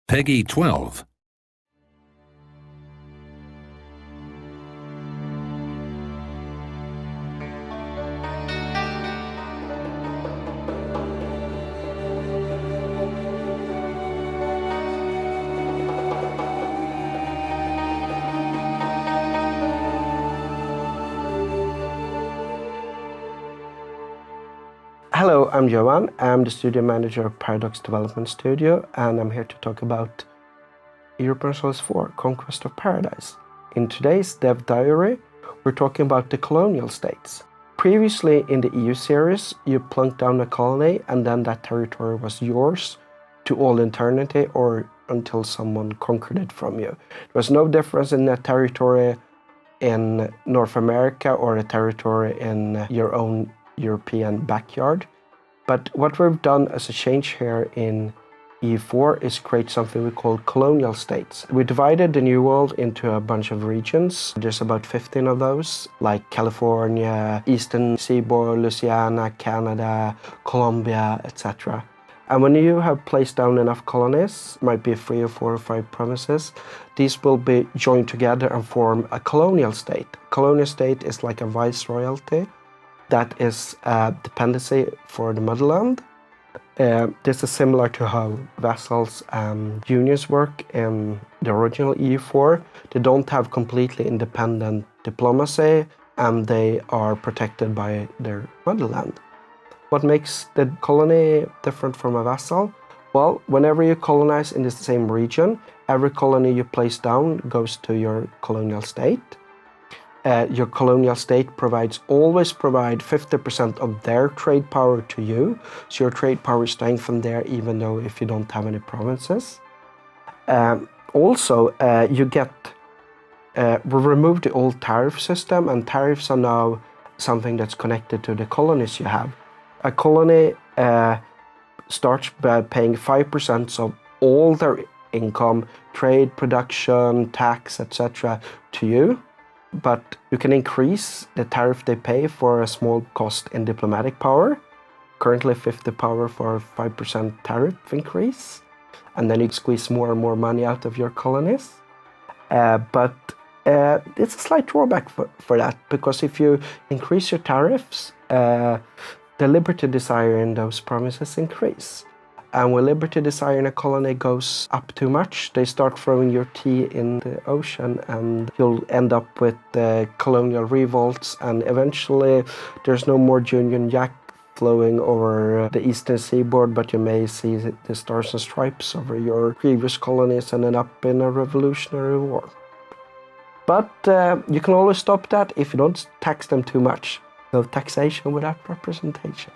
Peggy 12. Hello, I'm Johan. I'm the studio manager of Paradox Development Studio, and I'm here to talk about Europa Universalis IV, Conquest of Paradise. In today's Dev Diary, we're talking about the Colonial States. Previously in the EU series, you plunked down a colony and then that territory was yours to all eternity or until someone conquered it from you. There was no difference in that territory in North America or a territory in your own European backyard. But what we've done as a change here in EU4 is create something we call Colonial States. We divided the New World into a bunch of regions. There's about 15 of those, like California, Eastern Seaboard, Louisiana, Canada, Colombia, etc. And when you have placed down enough colonies, might be 3 or 4 or 5 provinces, these will be joined together and form a colonial state. A colonial state is like a viceroyalty. That is a dependency for the motherland. This is similar to how vassals and unions work in the original EU4. They don't have completely independent diplomacy and they are protected by their motherland. What makes the colony different from a vassal? Well, whenever you colonize in the same region, every colony you place down goes to your colonial state. Your colonial state always provide 50% of their trade power to you. So your trade power is strengthened there even though if you don't have any provinces. We removed the old tariff system, and tariffs are now something that's connected to the colonies you have. A colony starts by paying 5% of all their income, trade, production, tax, etc. to you. But you can increase the tariff they pay for a small cost in diplomatic power. Currently 50 power for a 5% tariff increase. And then you squeeze more and more money out of your colonies. But it's a slight drawback for that, because if you increase your tariffs, the liberty desire in those provinces increase. And when liberty desire in a colony goes up too much, they start throwing your tea in the ocean and you'll end up with colonial revolts, and eventually there's no more Union Jack flowing over the eastern seaboard, but you may see the stars and stripes over your previous colonies and end up in a revolutionary war. But you can always stop that if you don't tax them too much. So taxation without representation.